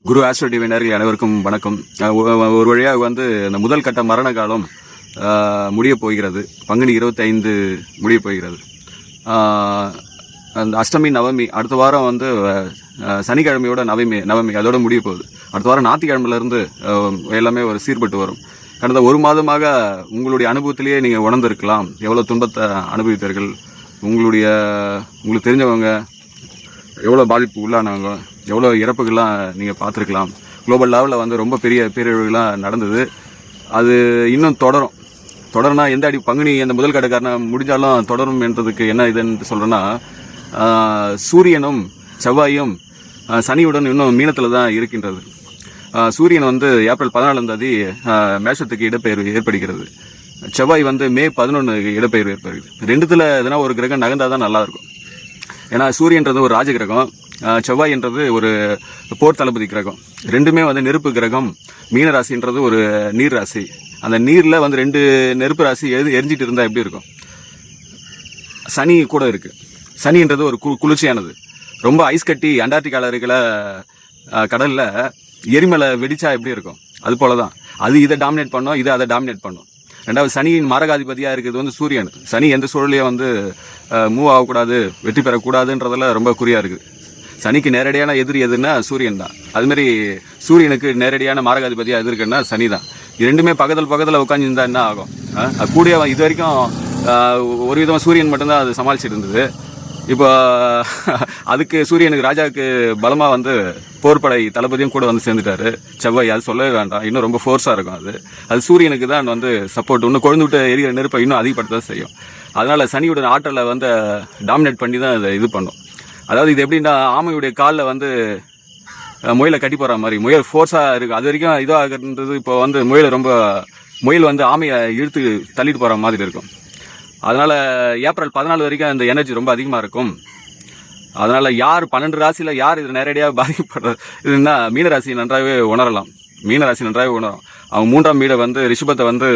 குரு astro டிவைனர்கள் அனைவருக்கும் வணக்கம். ஒரு வழியாக இந்த முதல் கட்ட மரண காலம் முடியப் போகிறது. பங்குனி 25 முடியப் போகிறது. அந்த அஷ்டமி நவமி அடுத்த வாரம் சனிக்கிழமையோட நவமி அதோட முடிய போகுது. அடுத்த வாரம் ஞாயிற்றுக்கிழமையிலேருந்து எல்லாமே ஒரு சீர்பட்டு வரும். கடந்த ஒரு மாதமாக உங்களுடைய அனுபவத்திலேயே நீங்கள் உணர்ந்திருக்கலாம் எவ்வளோ துன்பத்தை அனுபவித்தீர்கள். உங்களுக்கு தெரிஞ்சவங்க எவ்வளோ பாதிப்பு உள்ளானவங்க, எவ்வளோ இறப்புகள்லாம் நீங்கள் பார்த்துருக்கலாம். குளோபல் லெவலில் ரொம்ப பெரிய பேரழிவுகள்லாம் நடந்தது. அது இன்னும் தொடரும்னா எந்த பங்குனி அந்த முதல் கட்டக்காரன் முடிஞ்சாலும் தொடரும் என்றதுக்கு என்ன இதுன்னு சொல்கிறேன்னா, சூரியனும் செவ்வாயும் சனியுடன் இன்னும் மீனத்தில் தான் இருக்கின்றது. சூரியன் ஏப்ரல் 14 மேஷத்துக்கு இடப்பெயர்வு ஏற்படுகிறது. செவ்வாய் மே 11 இடப்பெயர்வு ஏற்படுகிறது. ரெண்டுத்தில் எதனா ஒரு கிரகம் நகர்ந்தால் தான் நல்லாயிருக்கும். ஏன்னா சூரியன்றது ஒரு ராஜ கிரகம், செவ்வாய் என்றது ஒரு போர் தளபதி கிரகம். ரெண்டுமே நெருப்பு கிரகம். மீன ராசின்றது ஒரு நீர் ராசி. அந்த நீரில் 2 நெருப்பு ராசி எரிஞ்சிட்டு இருந்தால் எப்படி இருக்கும்? சனி கூட இருக்குது. சனின்றது ஒரு குளிர்ச்சியானது. ரொம்ப ஐஸ் கட்டி அண்டார்டிகாவில் இருக்கிற கடலில் எரிமலை வெடிச்சா எப்படி இருக்கும்? அது போல தான் அது இதை டாமினேட் பண்ணோம், இதை அதை டாமினேட் பண்ணோம். ரெண்டாவது சனியின் மாரகாதிபதியாக இருக்கிறது சூரியன். சனி எந்த சூழலையும் மூவ் ஆகக்கூடாது, வெற்றி பெறக்கூடாதுன்றதெல்லாம் ரொம்ப குறியாக இருக்குது. சனிக்கு நேரடியான எதிரி எதுன்னா சூரியன் தான். அதுமாரி சூரியனுக்கு நேரடியான மாரகாதிபதியாக எது இருக்குன்னா சனி தான். ரெண்டுமே பக்கத்தில் உட்காந்துருந்தா என்ன ஆகும்? கூடிய இது வரைக்கும் ஒரு விதமாக சூரியன் மட்டும்தான் அது சமாளிச்சுட்டு இருந்தது. இப்போ அதுக்கு சூரியனுக்கு ராஜாவுக்கு பலமாக போர்படை தளபதியும் கூட சேர்ந்துட்டாரு செவ்வாய். அது சொல்லவே வேண்டாம், இன்னும் ரொம்ப ஃபோர்ஸாக இருக்கும். அது சூரியனுக்கு தான் சப்போர்ட். இன்னும் கொழுந்து விட்டு எரிகிற நெருப்பை இன்னும் அதிகப்படுத்த செய்யும். அதனால சனியோட ஆற்றலை டாமினேட் பண்ணி தான் அதை இது பண்ணும். அதாவது இது எப்படின்னா, ஆமையுடைய காலில் முயலை கட்டி போகிற மாதிரி முயல் ஃபோர்ஸாக இருக்குது. அது வரைக்கும் இதாகிறது. இப்போ முயல் ஆமையை இழுத்து தள்ளிட்டு போகிற மாதிரி இருக்கும். அதனால் ஏப்ரல் 14 வரைக்கும் அந்த எனர்ஜி ரொம்ப அதிகமாக இருக்கும். அதனால் 12 ராசியில் யார் இது நேரடியாக பாதிக்கப்படுறதுன்னா மீனராசி நன்றாகவே உணரலாம். அவங்க 3ஆம் வீடை ரிஷபத்தை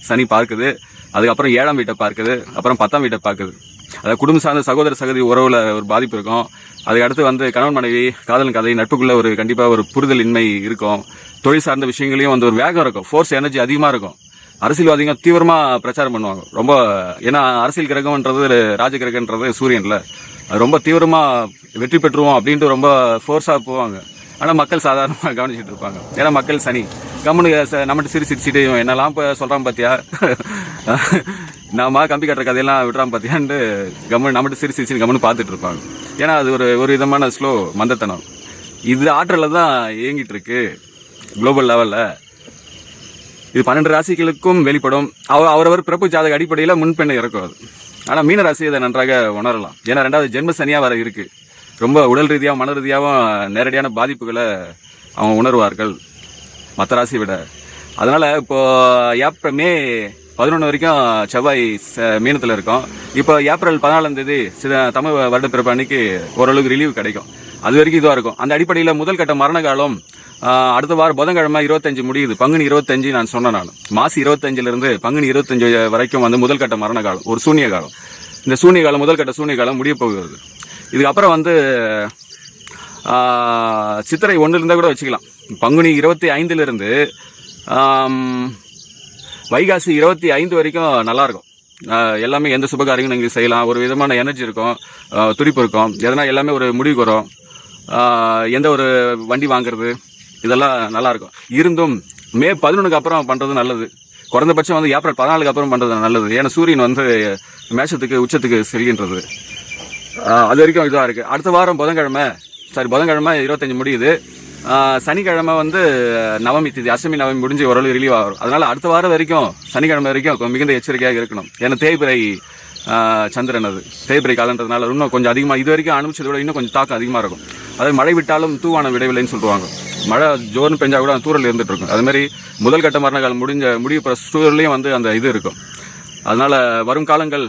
சனி பார்க்குது. அதுக்கப்புறம் 7ஆம் வீட்டை பார்க்குது. அப்புறம் 10ஆம் வீட்டை பார்க்குது. அதாவது குடும்ப சார்ந்த சகோதர சகோதரி உறவில் ஒரு பாதிப்பு இருக்கும். அதுக்கடுத்து கணவன் மனைவி காதல் கதை நட்புக்குள்ளே கண்டிப்பாக ஒரு புரிதலின்மை இருக்கும். தொழில் சார்ந்த விஷயங்களையும் ஒரு வேகம் இருக்கும், ஃபோர்ஸ் எனர்ஜி அதிகமாக இருக்கும். அரசியல்வாதிங்க தீவிரமாக பிரச்சாரம் பண்ணுவாங்க ரொம்ப. ஏன்னா அரசியல் கிரகம்ன்றது ராஜ கிரகன்றது சூரியன்ல அது ரொம்ப தீவிரமாக வெற்றி பெற்றுவோம் அப்படின்ட்டு ரொம்ப ஃபோர்ஸாக போவாங்க. ஆனால் மக்கள் சாதாரணமாக கவனிச்சுட்டு இருப்பாங்க. ஏன்னா மக்கள் சனி கம்முன்னு நம்மகிட்ட சிரிச்சிட்டு என்னெல்லாம் இப்போ சொல்கிறான் பார்த்தியா, நாம கம்பி கட்டுற கதையெல்லாம் விடுறான் பார்த்தியான்ட்டு கம்முன்னு நம்மகிட்ட சிரிச்சு கம்முன்னு பார்த்துட்டு இருப்பாங்க. ஏன்னா அது ஒரு விதமான ஸ்லோ மந்தத்தனம். இது ஆற்றலில் தான் இயங்கிட்டு இருக்கு குளோபல் லெவலில். இது 12 ராசிகளுக்கும் வெளிப்படும். அவரவர் பிறப்பு ஜாதக அடிப்படையில் முன்பெண்ணை இறக்கும் அது. ஆனால் மீன ராசி இதை நன்றாக உணரலாம். ஏன்னா 2வது ஜென்ம சனியாக வர இருக்கு. ரொம்ப உடல் ரீதியாகவும் மன ரீதியாகவும் நேரடியான பாதிப்புகளை அவங்க உணர்வார்கள் மற்ற ராசியை விட. அதனால் இப்போது மே 11 வரைக்கும் செவ்வாய் மீனத்தில் இருக்கும். இப்போ ஏப்ரல் 14 தமிழ் வருட பிறப்பு அன்னைக்கு ஓரளவுக்கு ரிலீவ் கிடைக்கும். அது வரைக்கும் இதுவாக இருக்கும். அந்த அடிப்படையில் முதல் கட்ட மரண காலம் அடுத்த வாரம் புதன்கிழமை 25 முடியுது. பங்குனி 25 நான் சொன்னேன். மாசி 25 பங்குனி 25 வரைக்கும் முதல் கட்ட மரண காலம், ஒரு சூன்ய காலம். இந்த சூன்ய காலம் முதல் கட்ட சூன்ய காலம் முடிய போகிறது. இதுக்கப்புறம் சித்திரை 1 கூட வச்சுக்கலாம். பங்குனி 25 வைகாசி 25 வரைக்கும் நல்லாயிருக்கும். எல்லாமே எந்த சுபகாரியங்களும் நீங்கள் செய்யலாம். ஒரு விதமான எனர்ஜி இருக்கும், துடிப்பு இருக்கும். எதனா எல்லாமே ஒரு முடிவுக்கு வரும். எந்த ஒரு வண்டி வாங்குறது இதெல்லாம் நல்லாயிருக்கும். இருந்தும் மே 11 அப்புறம் பண்ணுறது நல்லது. குறைந்தபட்சம் ஏப்ரல் 14 அப்புறம் பண்ணுறது நல்லது. ஏன்னா சூரியன் மேஷத்துக்கு உச்சத்துக்கு செல்கின்றது. அது வரைக்கும் இதாக இருக்குது. அடுத்த வாரம் புதன்கிழமை 25 முடியுது. சனிக்கிழமை நவமி திதி, அஷ்டமி நவமி முடிஞ்சு ஓரளவு ரிலீவ் ஆகும். அதனால் அடுத்த வாரம் வரைக்கும் சனிக்கிழமை வரைக்கும் மிகுந்த எச்சரிக்கையாக இருக்கணும். ஏன்னா தேய்பிரை சந்திரன், அது தேய்பிரை காலன்றதுனால இன்னும் கொஞ்சம் அதிகமாக இது வரைக்கும் அனுப்பிச்சதை விட இன்னும் கொஞ்சம் தாக்கம் அதிகமாக இருக்கும். அதாவது மழை விட்டாலும் தூவானம் விடவில்லைன்னு சொல்லுவாங்க. மழை ஜோர்னு பெஞ்சா கூட தூரல் இருந்துட்டு இருக்கும். அதுமாதிரி முதல் கட்ட மரண காலம் முடிய சூழல்லையும் அந்த இது இருக்கும். அதனால் வரும் காலங்கள்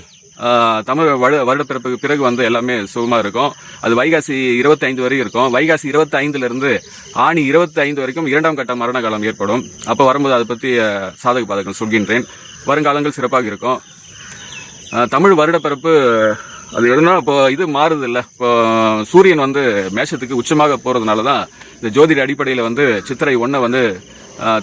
தமிழ் வருடப்பிறப்புக்கு பிறகு எல்லாமே சுகமாக இருக்கும். அது வைகாசி 25 வரைக்கும் இருக்கும். வைகாசி 25 ஆணி 25 வரைக்கும் 2ஆம் கட்ட மரண காலம் ஏற்படும். அப்போ வரும்போது அதை பற்றி சாதக பாதகங்கள் சொல்கின்றேன். வருங்காலங்கள் சிறப்பாக இருக்கும். தமிழ் வருடப்பிறப்பு அது எதுனா இப்போ இது மாறுது இல்லை, இப்போ சூரியன் வந்து மேஷத்துக்கு உச்சமாக போறதுனால தான் இந்த ஜோதிட அடிப்படையில் வந்து சித்திரை 1 வந்து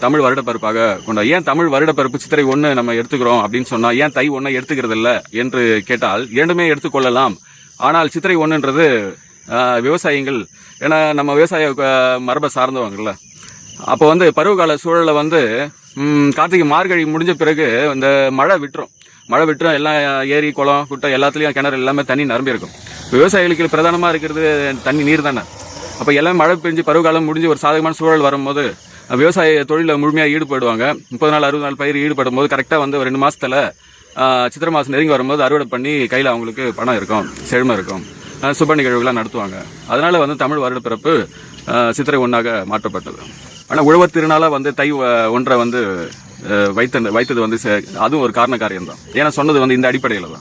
தமிழ் வருடப்பருப்பாக கொண்டோம். ஏன் தமிழ் வருடப்பருப்பு சித்திரை 1 நம்ம எடுத்துக்கிறோம் அப்படின்னு சொன்னா ஏன் தை 1 எடுத்துக்கிறது இல்லை என்று கேட்டால் இரண்டுமே எடுத்துக்கொள்ளலாம். ஆனால் சித்திரை 1ன்றது விவசாயிகள், ஏன்னா நம்ம விவசாய மரபை சார்ந்தவங்கல்ல, அப்போ வந்து பருவகால சூழலை வந்து கார்த்திகை மார்கழி முடிஞ்ச பிறகு இந்த மழை விட்டுரும் எல்லாம் ஏரி குளம் குட்டை எல்லாத்துலேயும் கிணறு எல்லாமே தண்ணி நிரம்பி இருக்கும். விவசாயிகளுக்கு பிரதானமாக இருக்கிறது தண்ணி நீர் தானே. அப்போ எல்லாமே மழை பெஞ்சு பருவகாலம் முடிஞ்சு ஒரு சாதகமான சூழல் வரும்போது விவசாய தொழிலில் முழுமையாக ஈடுபடுவாங்க. 30 நாள் 60 நாள் பயிர் ஈடுபடும் போது கரெக்டாக வந்து ஒரு 2 மாதத்தில் சித்திரை மாதம் நெருங்கி வரும்போது அறுவடை பண்ணி கையில் அவங்களுக்கு பணம் இருக்கும், செழுமை இருக்கும், சுப நிகழ்வுகளாக நடத்துவாங்க. அதனால வந்து தமிழ் வருடப்பிறப்பு சித்திரை 1ஆக மாற்றப்பட்டது. ஆனால் உழவர் திருநாளாக வந்து தை 1 வந்து வைத்தது வந்து அதுவும் ஒரு காரண காரியம் தான். ஏன்னா சொன்னது வந்து இந்த அடிப்படையில்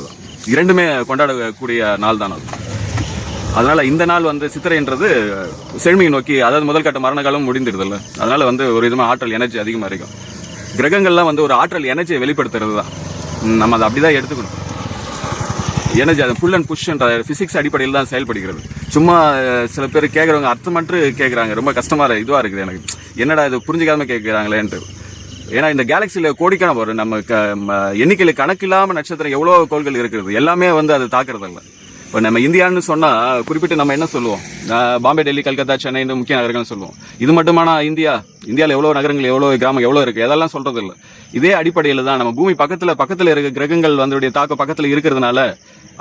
தான் இரண்டுமே கொண்டாடக்கூடிய நாள் தான் அது. அதனால இந்த நாள் வந்து சித்திரைன்றது செழுமையை நோக்கி, அதாவது முதல் கட்ட மரண காலம் முடிந்துடுதில்ல, அதனால வந்து ஒரு விதமாக ஆற்றல் எனர்ஜி அதிகமாக இருக்கும். கிரகங்கள்லாம் வந்து ஒரு ஆற்றல் எனர்ஜியை வெளிப்படுத்துறது தான், நம்ம அதை அப்படிதான் எடுத்துக்கணும். எனர்ஜி அது புல் அண்ட் புஷ்ன்ற பிசிக்ஸ் அடிப்படையில் தான் செயல்படுகிறது. சும்மா சில பேர் கேட்குறவங்க அர்த்தமற்று கேட்குறாங்க, ரொம்ப கஷ்டமாக இதுவாக இருக்குது எனக்கு, என்னடா இது புரிஞ்சுக்காம கேட்குறாங்களேன்ட்டு. ஏன்னா இந்த கேலக்சியில் கோடிக்கான வரும், நம்ம எண்ணிக்கையில் கணக்கில்லாமல் நட்சத்திரம் எவ்வளோ கோள்கள் இருக்கிறது, எல்லாமே வந்து அது தாக்குறதில்ல. இப்போ நம்ம இந்தியான்னு சொன்னால் குறிப்பிட்டு நம்ம என்ன சொல்லுவோம், பாம்பே, டெல்லி, கல்கத்தா, சென்னை இந்த முக்கிய நகரங்கள்னு சொல்லுவோம். இது மட்டுமானா இந்தியாவில் எவ்வளோ நகரங்கள் எவ்வளோ கிராமம் எவ்வளோ இருக்குது, அதெல்லாம் சொல்கிறது இல்லை. இதே அடிப்படையில் தான் நம்ம பூமி பக்கத்தில் இருக்க கிரகங்கள் வந்து தாக்கம் பக்கத்தில் இருக்கிறதுனால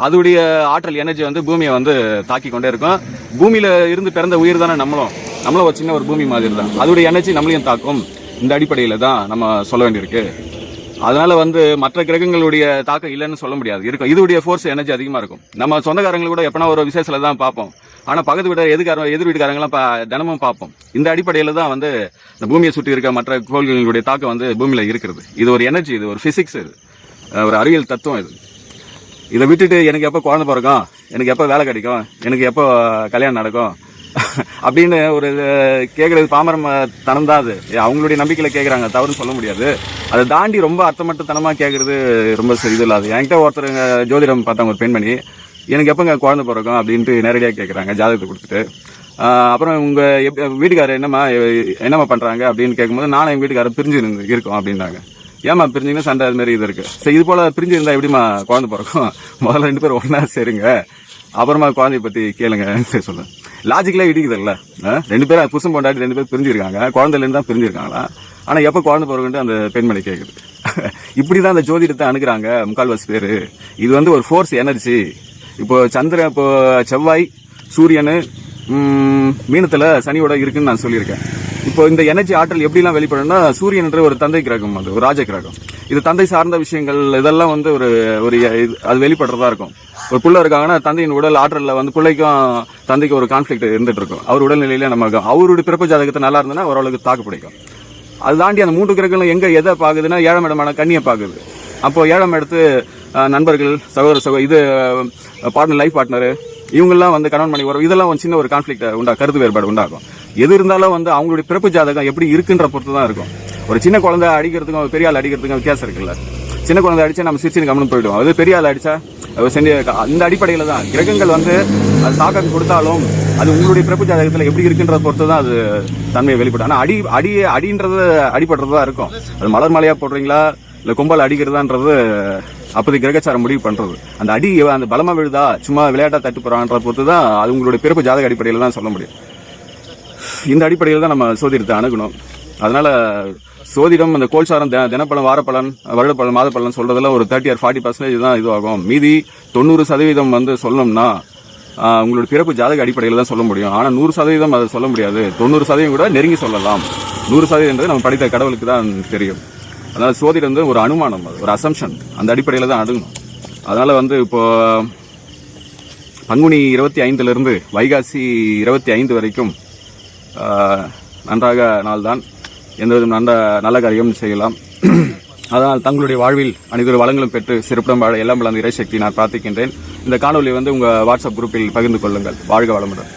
அதோடைய ஆற்றல் எனர்ஜி வந்து பூமியை வந்து தாக்கி கொண்டே இருக்கும். பூமியில இருந்து பிறந்த உயிர் தானே நம்மளும் ஒரு சின்ன ஒரு பூமி மாதிரி தான், அதோடைய எனர்ஜி நம்மளையும் தாக்கும். இந்த அடிப்படையில் தான் நம்ம சொல்ல வேண்டியிருக்கு. அதனால வந்து மற்ற கிரகங்களுடைய தாக்கம் இல்லைன்னு சொல்ல முடியாது, இருக்கும். இதோடைய ஃபோர்ஸ் எனர்ஜி அதிகமாக இருக்கும். நம்ம சொந்தக்காரங்களை கூட எப்பனா ஒரு விசேஷத்தில் தான் பார்ப்போம், ஆனால் பக்கத்து வீட எதிர் வீட்டுக்காரங்களாம் தினமும் பார்ப்போம். இந்த அடிப்படையில் தான் வந்து இந்த பூமியை சுற்றி இருக்க மற்ற கோள்களுடைய தாக்கம் வந்து பூமியில் இருக்கிறது. இது ஒரு எனர்ஜி, இது ஒரு பிசிக்ஸ், இது ஒரு அறிவியல் தத்துவம். இதை விட்டுட்டு எனக்கு எப்போ குழந்தை பிறக்கும், எனக்கு எப்போ வேலை கிடைக்கும், எனக்கு எப்போ கல்யாணம் நடக்கும் அப்படின்னு ஒரு கேட்கறது பாமரம் தனம்தான். அது அவங்களுடைய நம்பிக்கையில கேட்குறாங்க, தவறுன்னு சொல்ல முடியாது. அதை தாண்டி ரொம்ப அர்த்தமட்டத்தனமாக கேட்கறது ரொம்ப இது இல்லாது. என்கிட்ட ஒருத்தருங்க ஜோதிடம் பார்த்தாங்க, ஒரு பெண்மணி, எனக்கு எப்போங்க குழந்தை பிறக்கும் அப்படின்ட்டு நேரடியாக கேட்குறாங்க, ஜாதகத்தை கொடுத்துட்டு. அப்புறம் உங்கள் வீட்டுக்காரர் என்னம்மா பண்ணுறாங்க அப்படின்னு கேட்கும்போது நானும் எங்கள் வீட்டுக்காரர் பிரிஞ்சு இருக்கோம் அப்படின்றாங்க. ஏமா பிரிஞ்சிங்கன்னா சண்டை அது மாதிரி இது இருக்கு. சரி, இது போல பிரிஞ்சு இருந்தா எப்படிமா குழந்தை பிறக்கும், முதல்ல 2 பேரும் ஒன்னா சேருங்க, அப்புறமா குழந்தைய பத்தி கேளுங்க சொல்ல. லாஜிக்கலா இடிக்குது இல்ல, 2 பேரும் புருஷன் பொண்டாட்டி 2 பேர் பிரிஞ்சிருக்காங்க, குழந்தைல இருந்து தான் பிரிஞ்சிருக்காங்களா, ஆனா எப்ப குழந்தை பிறகுன்ட்டு அந்த பெண்மணி கேக்குது. இப்படிதான் அந்த ஜோதிடத்தை அணுகுறாங்க முக்கால்வாசி பேரு. இது வந்து ஒரு ஃபோர்ஸ் எனர்ஜி. இப்போ சந்திரன், இப்போ செவ்வாய், சூரியனு மீனத்துல சனியோட இருக்குன்னு நான் சொல்லியிருக்கேன். இப்போ இந்த எனர்ஜி ஆற்றல் எப்படிலாம் வெளிப்படும்னா, சூரியன் என்ற ஒரு தந்தை கிரகம், அது ஒரு ராஜ கிரகம். இது தந்தை சார்ந்த விஷயங்கள் இதெல்லாம் வந்து ஒரு அது வெளிப்படுறதா இருக்கும். ஒரு புள்ள இருக்காங்கன்னா தந்தையின் உடல் ஆற்றல்ல வந்து பிள்ளைக்கும் தந்தைக்கும் ஒரு கான்ஃபிளிக்ட் இருந்துட்டு இருக்கும். அவர் உடல்நிலையில நம்ம அவருடைய பிறப்பு ஜாதகத்தை நல்லா இருந்ததுன்னா ஓரளவுக்கு தாக்கு பிடிக்கும். அது தாண்டி அந்த 3 கிரகங்களும் எங்க எதை பாக்குதுன்னா 7ஆம் இடமான கன்னியை பாக்குது. அப்போ 7ஆம் இடத்து நண்பர்கள், சகோதர இது பார்ட்னர், லைஃப் பார்ட்னர், இவங்கெல்லாம் வந்து கணவன் மனைவி வரும். இதெல்லாம் சின்ன ஒரு கான்ஃபிளிக்ட் கருத்து வேறுபாடு உண்டாகும். எது இருந்தாலும் வந்து அவங்களுடைய பிறப்பு ஜாதகம் எப்படி இருக்குன்ற பொறுத்து தான் இருக்கும். ஒரு சின்ன குழந்தை அடிக்கிறதுக்கும் பெரிய ஆள் அடிக்கிறதுக்கும் வித்தியாசம் இருக்குல்ல. சின்ன குழந்தை அடிச்சா நம்ம சிரிச்சின்னு கவனம் போயிடுவோம், அது பெரிய ஆள் அடிச்சா இந்த அடிப்படையில தான் கிரகங்கள் வந்து அது தாக்கம் கொடுத்தாலும் அது உங்களுடைய பிறப்பு ஜாதகத்துல எப்படி இருக்குன்ற பொறுத்து தான் அது தன்மையை வெளிப்படும். ஆனா அடின்றது அடிபடுறதா இருக்கும். அது மலர் மாலையா போடுறீங்களா இல்ல கும்பல் அடிக்கிறதான்றது அப்போது கிரகச்சாரம் முடிவு பண்றது. அந்த அடி அந்த பலமா விழுதா சும்மா விளையாட்டா தட்டு போறான்ற பொறுத்து தான் அது உங்களுடைய பிறப்பு ஜாதக அடிப்படையில தான் சொல்ல முடியும். இந்த அடிப்படையில் தான் நம்ம சோதிடத்தை அணுகணும். அதனால சோதிடம் அந்த கோல்சாரம் தினப்பலன், வாரப்பலன், வருடப்பலன், மாதப்பலன் சொல்றதுல ஒரு 30 or 40% தான் இதுவாகும். மீதி 90% வந்து சொல்லணும்னா உங்களுடைய பிறப்பு ஜாதக அடிப்படையில் தான் சொல்ல முடியும். ஆனால் 100% அதை சொல்ல முடியாது. 90% கூட நெருங்கி சொல்லலாம். 100% நம்ம படித்த கடவுளுக்கு தான் தெரியும். அதனால சோதிடம் வந்து ஒரு அனுமானம், ஒரு அசம்ஷன், அந்த அடிப்படையில் தான் அணுகணும். அதனால வந்து இப்போ பங்குனி 25 வைகாசி 25 வரைக்கும் நன்றாக நாள்தான், எந்தவித நல்ல காரியம் செய்யலாம். அதனால் தங்களுடைய வாழ்வில் அனைத்து வளங்களும் பெற்று சிறப்புடன் வாழ எல்லாம் வளர்ந்த இறைசக்தி நான் பிரார்த்திக்கின்றேன். இந்த காணொலி வந்து உங்க வாட்ஸ்அப் குரூப்பில் பகிர்ந்து கொள்ளுங்கள். வாழ்க வளமுடன்.